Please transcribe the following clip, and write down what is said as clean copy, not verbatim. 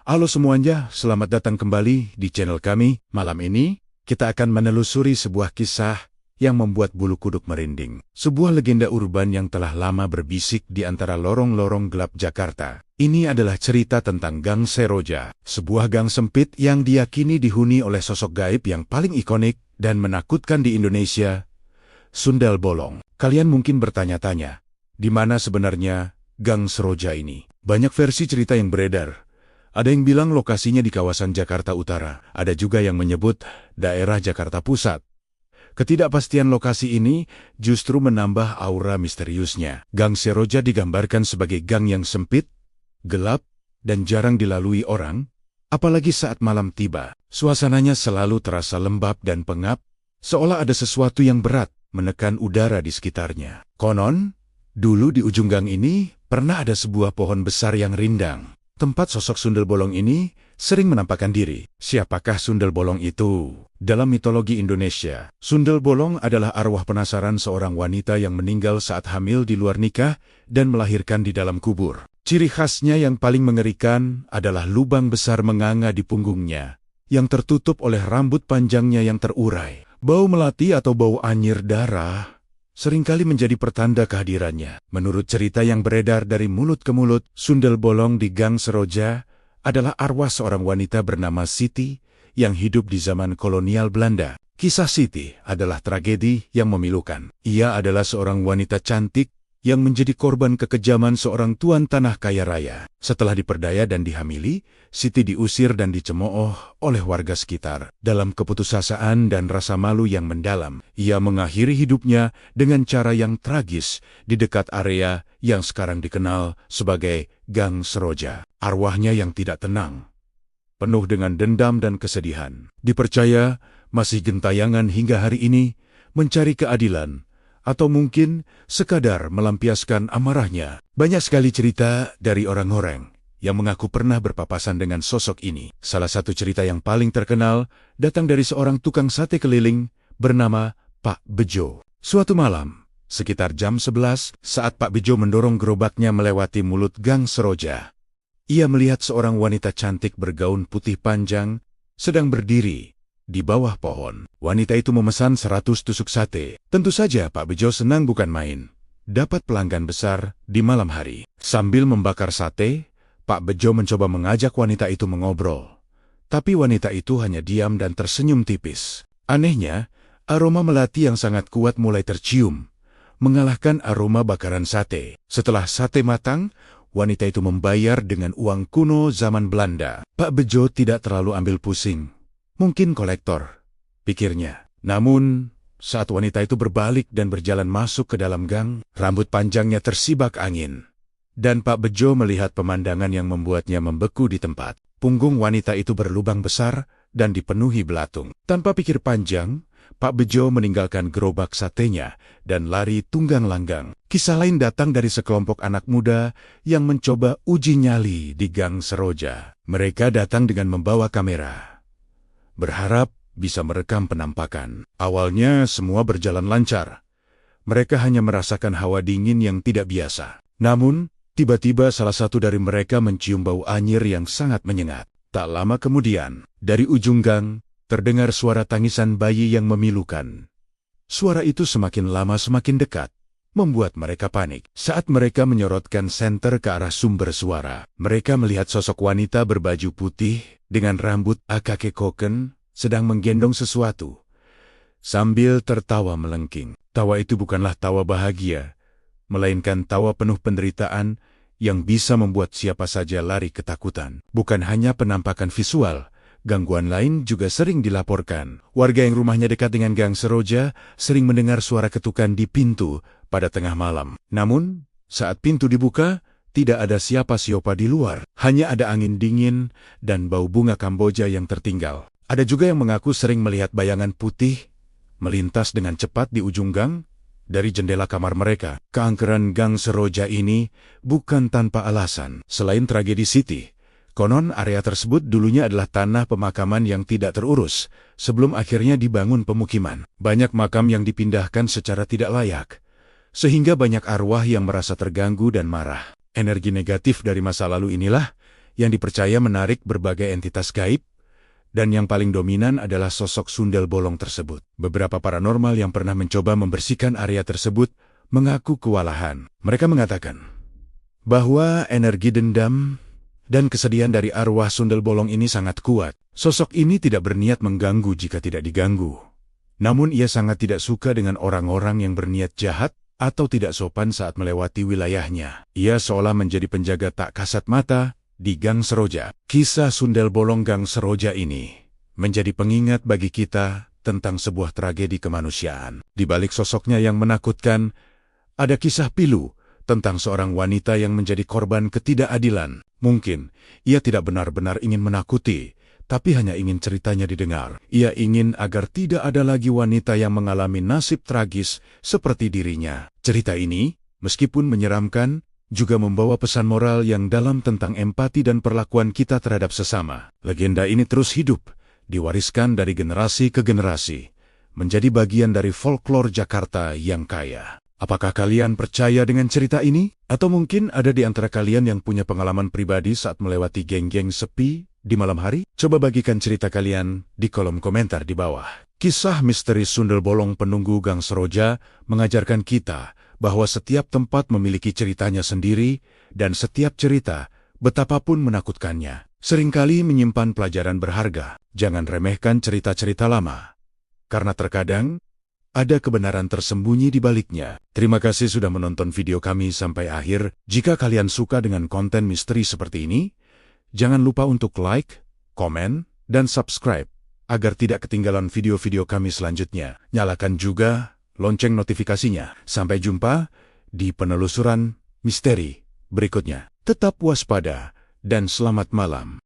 Halo semuanya, selamat datang kembali di channel kami. Malam ini, kita akan menelusuri sebuah kisah yang membuat bulu kuduk merinding. Sebuah legenda urban yang telah lama berbisik di antara lorong-lorong gelap Jakarta. Ini adalah cerita tentang Gang Seroja, sebuah gang sempit yang diyakini dihuni oleh sosok gaib yang paling ikonik dan menakutkan di Indonesia, Sundel Bolong. Kalian mungkin bertanya-tanya, di mana sebenarnya Gang Seroja ini? Banyak versi cerita yang beredar. Ada yang bilang lokasinya di kawasan Jakarta Utara, ada juga yang menyebut daerah Jakarta Pusat. Ketidakpastian lokasi ini justru menambah aura misteriusnya. Gang Seroja digambarkan sebagai gang yang sempit, gelap, dan jarang dilalui orang, apalagi saat malam tiba. Suasananya selalu terasa lembab dan pengap, seolah ada sesuatu yang berat menekan udara di sekitarnya. Konon, dulu di ujung gang ini pernah ada sebuah pohon besar yang rindang. Tempat sosok Sundel Bolong ini sering menampakkan diri. Siapakah Sundel Bolong itu? Dalam mitologi Indonesia, Sundel Bolong adalah arwah penasaran seorang wanita yang meninggal saat hamil di luar nikah dan melahirkan di dalam kubur. Ciri khasnya yang paling mengerikan adalah lubang besar menganga di punggungnya, yang tertutup oleh rambut panjangnya yang terurai. Bau melati atau bau anyir darah seringkali menjadi pertanda kehadirannya. Menurut cerita yang beredar dari mulut ke mulut, Sundel Bolong di Gang Seroja adalah arwah seorang wanita bernama Siti yang hidup di zaman kolonial Belanda. Kisah Siti adalah tragedi yang memilukan. Ia adalah seorang wanita cantik yang menjadi korban kekejaman seorang tuan tanah kaya raya. Setelah diperdaya dan dihamili, Siti diusir dan dicemooh oleh warga sekitar. Dalam keputusasaan dan rasa malu yang mendalam, ia mengakhiri hidupnya dengan cara yang tragis di dekat area yang sekarang dikenal sebagai Gang Seroja. Arwahnya yang tidak tenang, penuh dengan dendam dan kesedihan, dipercaya masih gentayangan hingga hari ini mencari keadilan, atau mungkin sekadar melampiaskan amarahnya. Banyak sekali cerita dari orang-orang yang mengaku pernah berpapasan dengan sosok ini. Salah satu cerita yang paling terkenal datang dari seorang tukang sate keliling bernama Pak Bejo. Suatu malam, sekitar jam 11, saat Pak Bejo mendorong gerobaknya melewati mulut Gang Seroja, ia melihat seorang wanita cantik bergaun putih panjang sedang berdiri di bawah pohon. Wanita itu memesan 100 tusuk sate. Tentu saja Pak Bejo senang bukan main dapat pelanggan besar di malam hari. Sambil membakar sate, Pak Bejo mencoba mengajak wanita itu mengobrol. Tapi wanita itu hanya diam dan tersenyum tipis. Anehnya, aroma melati yang sangat kuat mulai tercium, mengalahkan aroma bakaran sate. Setelah sate matang, wanita itu membayar dengan uang kuno zaman Belanda. Pak Bejo tidak terlalu ambil pusing. Mungkin kolektor, pikirnya. Namun, saat wanita itu berbalik dan berjalan masuk ke dalam gang, rambut panjangnya tersibak angin. Dan Pak Bejo melihat pemandangan yang membuatnya membeku di tempat. Punggung wanita itu berlubang besar dan dipenuhi belatung. Tanpa pikir panjang, Pak Bejo meninggalkan gerobak satenya dan lari tunggang langgang. Kisah lain datang dari sekelompok anak muda yang mencoba uji nyali di Gang Seroja. Mereka datang dengan membawa kamera, berharap bisa merekam penampakan. Awalnya semua berjalan lancar. Mereka hanya merasakan hawa dingin yang tidak biasa. Namun, tiba-tiba salah satu dari mereka mencium bau anyir yang sangat menyengat. Tak lama kemudian, dari ujung gang, terdengar suara tangisan bayi yang memilukan. Suara itu semakin lama semakin dekat, membuat mereka panik. Saat mereka menyorotkan senter ke arah sumber suara, mereka melihat sosok wanita berbaju putih dengan rambut akake koken sedang menggendong sesuatu sambil tertawa melengking. Tawa itu bukanlah tawa bahagia, melainkan tawa penuh penderitaan yang bisa membuat siapa saja lari ketakutan. Bukan hanya penampakan visual, gangguan lain juga sering dilaporkan. Warga yang rumahnya dekat dengan Gang Seroja sering mendengar suara ketukan di pintu pada tengah malam. Namun, saat pintu dibuka, tidak ada siapa-siapa di luar. Hanya ada angin dingin dan bau bunga Kamboja yang tertinggal. Ada juga yang mengaku sering melihat bayangan putih melintas dengan cepat di ujung gang dari jendela kamar mereka. Keangkeran Gang Seroja ini bukan tanpa alasan. Selain tragedi Siti, konon area tersebut dulunya adalah tanah pemakaman yang tidak terurus sebelum akhirnya dibangun pemukiman. Banyak makam yang dipindahkan secara tidak layak, sehingga banyak arwah yang merasa terganggu dan marah. Energi negatif dari masa lalu inilah yang dipercaya menarik berbagai entitas gaib, dan yang paling dominan adalah sosok sundel bolong tersebut. Beberapa paranormal yang pernah mencoba membersihkan area tersebut mengaku kewalahan. Mereka mengatakan bahwa energi dendam dan kesedihan dari arwah sundel bolong ini sangat kuat. Sosok ini tidak berniat mengganggu jika tidak diganggu. Namun ia sangat tidak suka dengan orang-orang yang berniat jahat atau tidak sopan saat melewati wilayahnya. Ia seolah menjadi penjaga tak kasat mata di Gang Seroja. Kisah sundel bolong Gang Seroja ini menjadi pengingat bagi kita tentang sebuah tragedi kemanusiaan. Di balik sosoknya yang menakutkan, ada kisah pilu tentang seorang wanita yang menjadi korban ketidakadilan. Mungkin ia tidak benar-benar ingin menakuti, tapi hanya ingin ceritanya didengar. Ia ingin agar tidak ada lagi wanita yang mengalami nasib tragis seperti dirinya. Cerita ini, meskipun menyeramkan, juga membawa pesan moral yang dalam tentang empati dan perlakuan kita terhadap sesama. Legenda ini terus hidup, diwariskan dari generasi ke generasi, menjadi bagian dari folklore Jakarta yang kaya. Apakah kalian percaya dengan cerita ini? Atau mungkin ada di antara kalian yang punya pengalaman pribadi saat melewati geng-geng sepi di malam hari? Coba bagikan cerita kalian di kolom komentar di bawah. Kisah misteri sundel bolong penunggu Gang Seroja mengajarkan kita bahwa setiap tempat memiliki ceritanya sendiri, dan setiap cerita, betapapun menakutkannya, seringkali menyimpan pelajaran berharga. Jangan remehkan cerita-cerita lama, karena terkadang ada kebenaran tersembunyi di baliknya. Terima kasih sudah menonton video kami sampai akhir. Jika kalian suka dengan konten misteri seperti ini, jangan lupa untuk like, komen, dan subscribe, agar tidak ketinggalan video-video kami selanjutnya. Nyalakan juga lonceng notifikasinya. Sampai jumpa di penelusuran misteri berikutnya. Tetap waspada dan selamat malam.